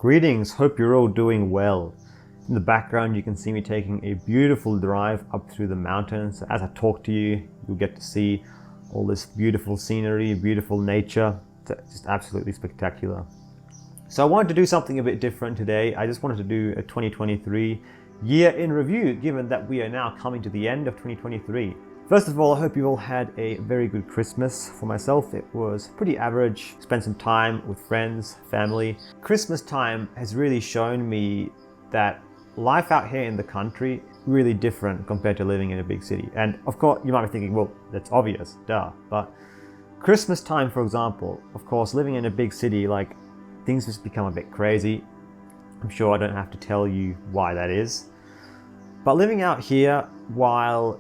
Greetings, hope you're all doing well. In the background you can see me taking a beautiful drive up through the mountains. As I talk to you, you'll get to see all this beautiful scenery, beautiful nature. It's just absolutely spectacular. So I wanted to do something a bit different today. I just wanted to do a 2023 year in review, given that we are now coming to the end of 2023. First of all, I hope you all had a very good Christmas. For myself, it was pretty average. Spent some time with friends, family. Christmas time has really shown me that life out here in the country is really different compared to living in a big city. And of course, you might be thinking, well, that's obvious, duh. But Christmas time, for example, of course, living in a big city, like, things just become a bit crazy. I'm sure I don't have to tell you why that is. But living out here, while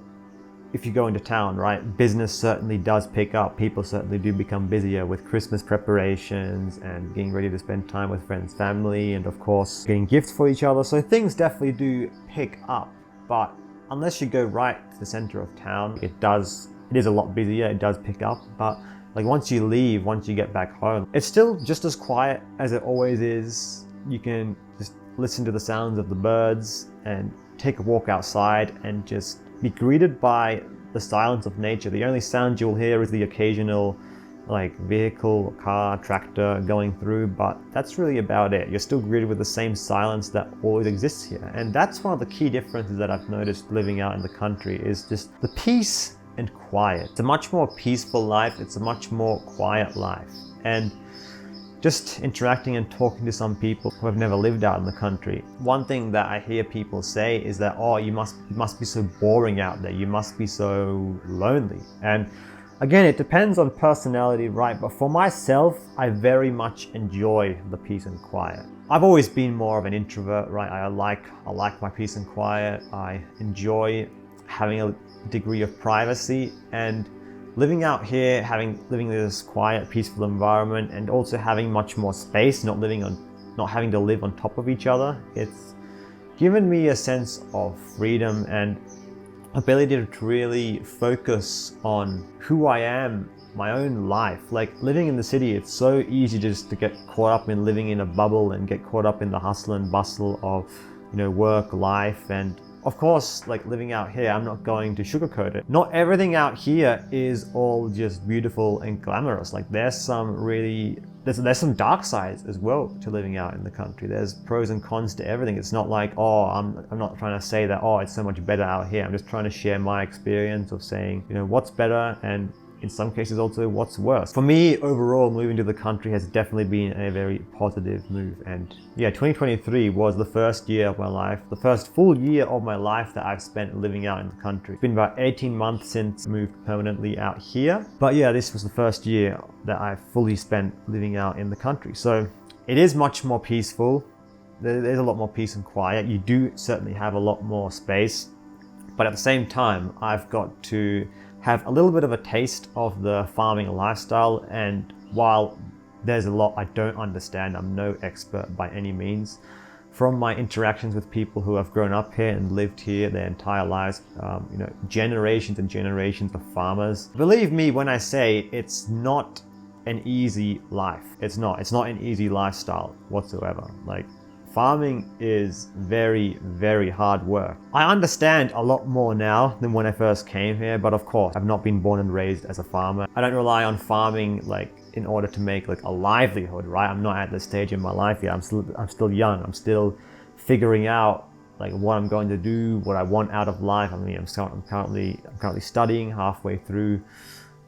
if you go into town, right, business certainly does pick up. People certainly do become busier with Christmas preparations and getting ready to spend time with friends, family, and of course, getting gifts for each other. So things definitely do pick up. But unless you go right to the center of town, it is a lot busier, it does pick up. But like once you leave, once you get back home, it's still just as quiet as it always is. You can just listen to the sounds of the birds and take a walk outside and just be greeted by the silence of nature. The only sound you'll hear is the occasional like vehicle, car, tractor going through, but that's really about it. You're still greeted with the same silence that always exists here. And that's one of the key differences that I've noticed living out in the country, is just the peace and quiet. It's a much more peaceful life. It's a much more quiet life. And just interacting and talking to some people who have never lived out in the country, one thing that I hear people say is that, oh, you must be so boring out there. You must be so lonely. And again, it depends on personality, right? But for myself, I very much enjoy the peace and quiet. I've always been more of an introvert, right? I like my peace and quiet. I enjoy having a degree of privacy, and living out here, living in this quiet, peaceful environment, and also having much more space, not having to live on top of each other, it's given me a sense of freedom and ability to really focus on who I am, my own life. Like living in the city, it's so easy just to get caught up in living in a bubble and get caught up in the hustle and bustle of, work, life. And of course, like living out here, I'm not going to sugarcoat it. Not everything out here is all just beautiful and glamorous. Like there's some dark sides as well to living out in the country. There's pros and cons to everything. It's not like, oh, I'm not trying to say that, oh, it's so much better out here. I'm just trying to share my experience of saying, what's better, and in some cases also what's worse. For me, overall, moving to the country has definitely been a very positive move. And yeah, 2023 was the first year of my life, the first full year of my life that I've spent living out in the country. It's been about 18 months since I moved permanently out here. But yeah, this was the first year that I fully spent living out in the country. So it is much more peaceful. There's a lot more peace and quiet. You do certainly have a lot more space. But at the same time, I've got to have a little bit of a taste of the farming lifestyle. And while there's a lot I don't understand, I'm no expert by any means, from my interactions with people who have grown up here and lived here their entire lives, generations and generations of farmers. Believe me when I say it's not an easy life. It's not an easy lifestyle whatsoever. Like, farming is very, very hard work. I understand a lot more now than when I first came here, but of course, I've not been born and raised as a farmer. I don't rely on farming like in order to make like a livelihood, right? I'm not at this stage in my life yet. I'm still young. I'm still figuring out like what I'm going to do, what I want out of life. I mean, I'm currently studying, halfway through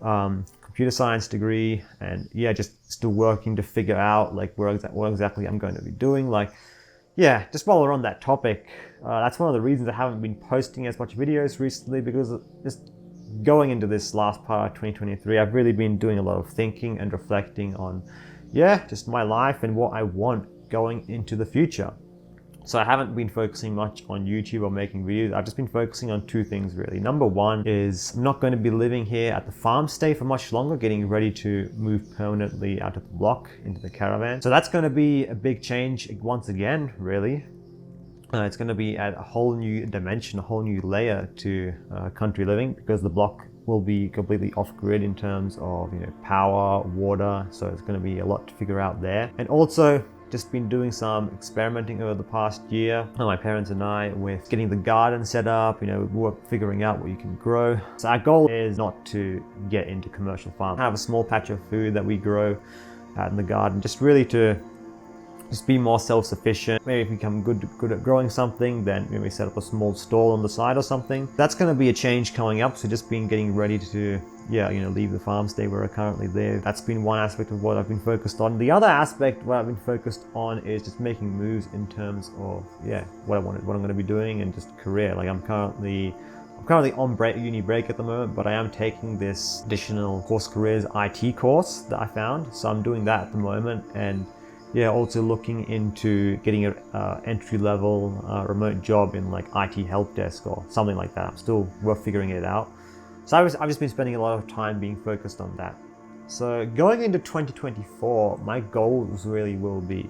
computer science degree, and yeah, just still working to figure out like what exactly I'm going to be doing. Like, yeah, just while we're on that topic, that's one of the reasons I haven't been posting as much videos recently, because just going into this last part of 2023, I've really been doing a lot of thinking and reflecting on, just my life and what I want going into the future. So I haven't been focusing much on YouTube or making videos. I've just been focusing on two things really. Number one is I'm not going to be living here at the farm stay for much longer, getting ready to move permanently out of the block into the caravan. So that's going to be a big change once again, really. It's going to be at a whole new dimension, a whole new layer to country living, because the block will be completely off-grid in terms of power, water. So it's going to be a lot to figure out there. And also, just been doing some experimenting over the past year, my parents and I, with getting the garden set up, we're figuring out what you can grow. So our goal is not to get into commercial farming. Have a small patch of food that we grow out in the garden, just really to just be more self-sufficient. Maybe if we become good at growing something, then maybe set up a small stall on the side or something. That's going to be a change coming up. So just getting ready to leave the farm, stay where I currently live. That's been one aspect of what I've been focused on. The other aspect what I've been focused on is just making moves in terms of what I'm going to be doing, and just career. Like I'm currently on uni break at the moment, but I am taking this additional course careers IT course that I found. So I'm doing that at the moment, and also looking into getting an entry-level remote job in like IT help desk or something like that. We're figuring it out. So I've just been spending a lot of time being focused on that. So going into 2024, my goals really will be,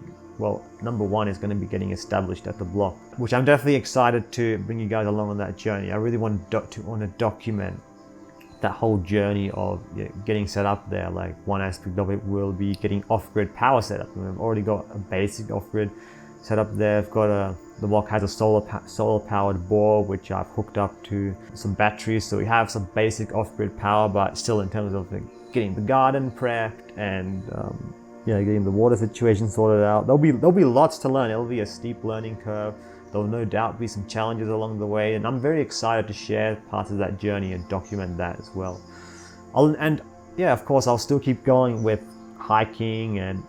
number one is going to be getting established at the block, which I'm definitely excited to bring you guys along on that journey. I really want to document that whole journey of getting set up there. Like one aspect of it will be getting off-grid power set up. I've already got a basic off-grid set up there. I've got the block has a solar powered bore, which I've hooked up to some batteries. So we have some basic off-grid power, but still in terms of getting the garden prepped and getting the water situation sorted out. There'll be lots to learn. It'll be a steep learning curve. There'll no doubt be some challenges along the way, and I'm very excited to share parts of that journey and document that as well. Of course, I'll still keep going with hiking and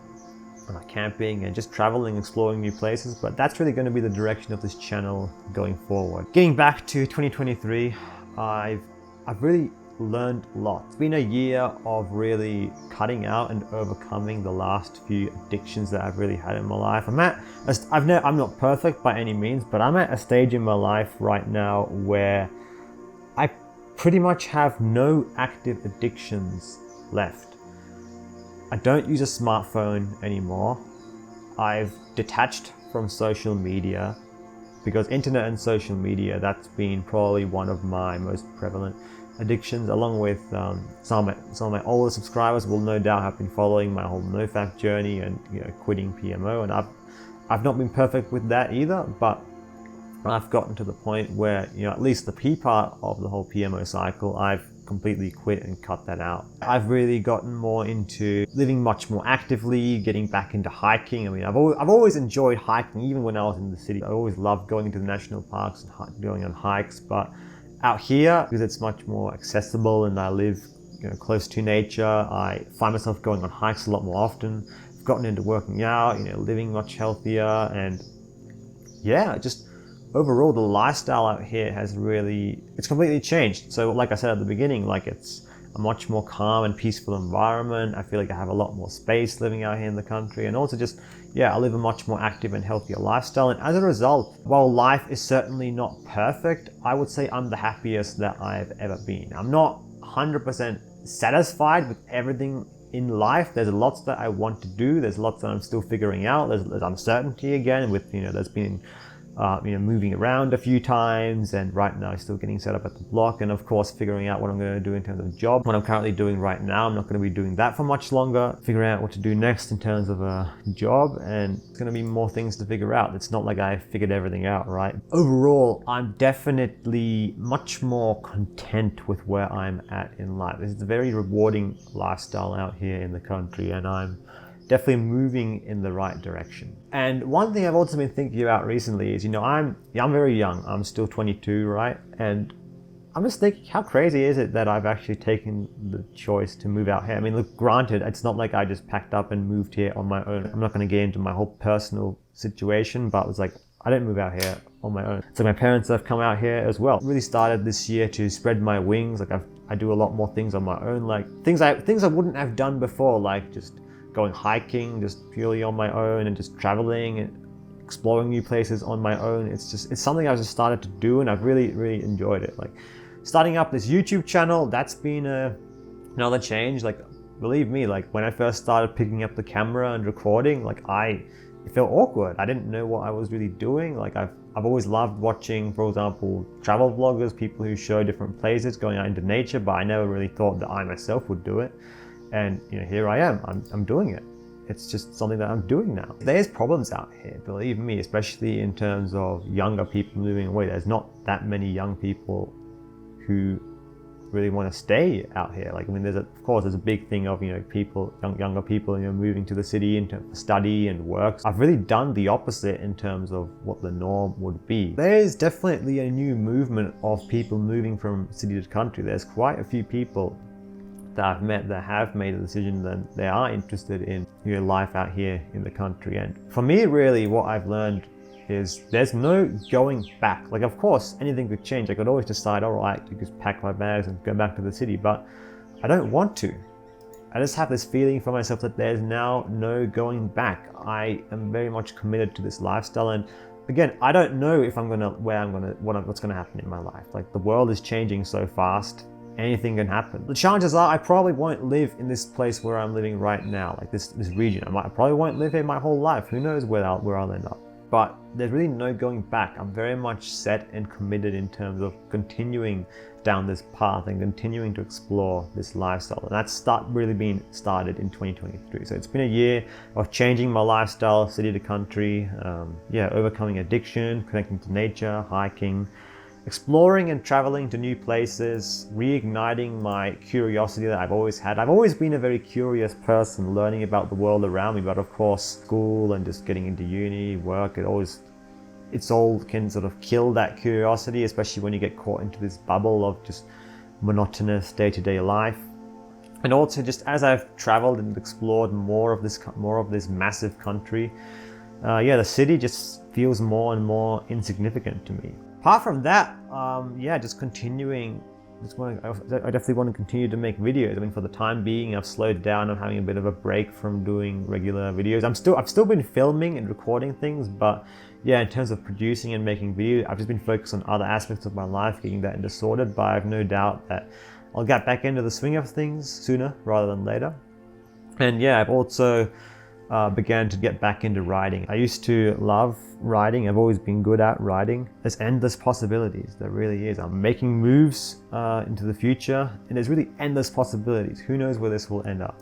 camping and just traveling, exploring new places, but that's really going to be the direction of this channel going forward. Getting back to 2023, I've really learned a lot. It's been a year of really cutting out and overcoming the last few addictions that I've really had in my life. I'm not perfect by any means, but I'm at a stage in my life right now where I pretty much have no active addictions left. I don't use a smartphone anymore. I've detached from social media, because internet and social media, that's been probably one of my most prevalent addictions, along with some of my older subscribers will no doubt have been following my whole NoFap journey and quitting PMO, and I've not been perfect with that either, but I've gotten to the point where at least the P part of the whole PMO cycle, I've completely quit and cut that out. I've really gotten more into living much more actively, getting back into hiking. I mean, I've always enjoyed hiking, even when I was in the city. I always loved going into the national parks and going on hikes, but out here, because it's much more accessible and I live close to nature, I find myself going on hikes a lot more often. I've gotten into working out, living much healthier, and just overall the lifestyle out here has it's completely changed. So like I said at the beginning, it's a much more calm and peaceful environment. I feel like I have a lot more space living out here in the country, and also just I live a much more active and healthier lifestyle. And as a result, while life is certainly not perfect, I would say I'm the happiest that I've ever been. I'm not 100% satisfied with everything in life. There's lots that I want to do. There's lots that I'm still figuring out. There's uncertainty again with there's been moving around a few times, and right now still getting set up at the block, and of course figuring out what I'm going to do in terms of job. What I'm currently doing right now, I'm not going to be doing that for much longer. Figuring out what to do next in terms of a job, and it's going to be more things to figure out. It's not like I figured everything out, right? Overall, I'm definitely much more content with where I'm at in life. It's a very rewarding lifestyle out here in the country, and I'm definitely moving in the right direction. And one thing I've also been thinking about recently is, I'm very young. I'm still 22, right? And I'm just thinking, how crazy is it that I've actually taken the choice to move out here? I mean, look, granted, it's not like I just packed up and moved here on my own. I'm not going to get into my whole personal situation, but it was like, I didn't move out here on my own. So my parents have come out here as well. Really started this year to spread my wings. I do a lot more things on my own, like things I wouldn't have done before, like just going hiking just purely on my own, and just traveling and exploring new places on my own. It's something I've just started to do, and I've really enjoyed it. Like starting up this YouTube channel, that's been another change. Like believe me, like when I first started picking up the camera and recording, it felt awkward. I didn't know what I was really doing. Like I've always loved watching, for example, travel vloggers, people who show different places, going out into nature, but I never really thought that I myself would do it. And here I am, I'm doing it. it's just something that I'm doing now. There's problems out here, believe me, especially in terms of younger people moving away. There's not that many young people who really want to stay out here. Like, I mean, of course there's a big thing of, younger people, moving to the city to study and work. I've really done the opposite in terms of what the norm would be. There's definitely a new movement of people moving from city to country. There's quite a few people that I've met that have made a decision that they are interested in life out here in the country. And for me, really, what I've learned is there's no going back. Like, of course, anything could change. I could always decide, all right, to just pack my bags and go back to the city, but I don't want to. I just have this feeling for myself that there's now no going back. I am very much committed to this lifestyle, and again, I don't know if what's gonna happen in my life. Like, the world is changing so fast. Anything can happen. The chances are I probably won't live in this place where I'm living right now, like this region. I probably won't live here my whole life. Who knows where I'll end up. But there's really no going back. I'm very much set and committed in terms of continuing down this path and continuing to explore this lifestyle. And that's really been started in 2023. So it's been a year of changing my lifestyle, city to country, overcoming addiction, connecting to nature, hiking, exploring and traveling to new places, reigniting my curiosity that I've always had. I've always been a very curious person, learning about the world around me, but of course, school and just getting into uni, work, it's all can sort of kill that curiosity, especially when you get caught into this bubble of just monotonous day-to-day life. And also, just as I've traveled and explored more of this massive country, the city just feels more and more insignificant to me. Apart from that, just continuing. I definitely want to continue to make videos. I mean, for the time being, I've slowed down. I'm having a bit of a break from doing regular videos. I've still been filming and recording things, but in terms of producing and making videos, I've just been focused on other aspects of my life, getting that into sorted. But I have no doubt that I'll get back into the swing of things sooner rather than later. And I've also began to get back into writing. I used to love writing. I've always been good at writing. There's endless possibilities. There really is. I'm making moves into the future, and there's really endless possibilities. Who knows where this will end up?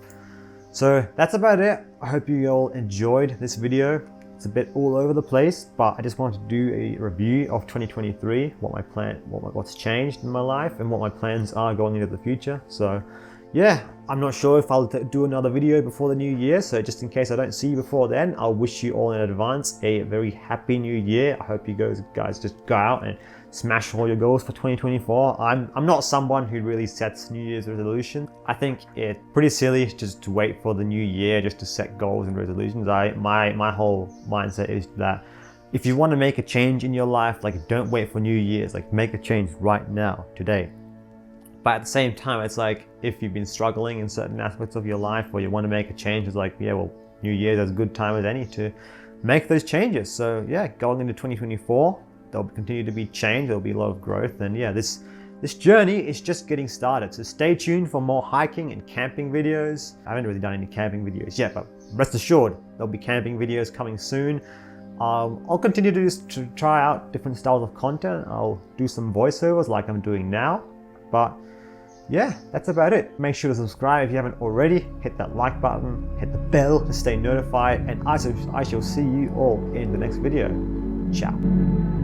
So that's about it. I hope you all enjoyed this video. It's a bit all over the place, but I just wanted to do a review of 2023, what's changed in my life, and what my plans are going into the future. So I'm not sure if I'll do another video before the new year, so just in case I don't see you before then, I'll wish you all in advance a very happy new year. I hope you guys just go out and smash all your goals for 2024. I'm not someone who really sets New Year's resolutions. I think it's pretty silly just to wait for the new year just to set goals and resolutions. My whole mindset is that if you want to make a change in your life, like, don't wait for New Year's, like, make a change right now, today. But at the same time, it's like, if you've been struggling in certain aspects of your life or you want to make a change, it's like, New Year's is as good time as any to make those changes. So going into 2024, there'll continue to be change, there'll be a lot of growth, and this journey is just getting started. So stay tuned for more hiking and camping videos. I haven't really done any camping videos yet, but rest assured, there'll be camping videos coming soon. I'll continue to try out different styles of content. I'll do some voiceovers like I'm doing now, but that's about it. Make sure to subscribe if you haven't already. Hit that like button, hit the bell to stay notified, and I shall see you all in the next video. Ciao.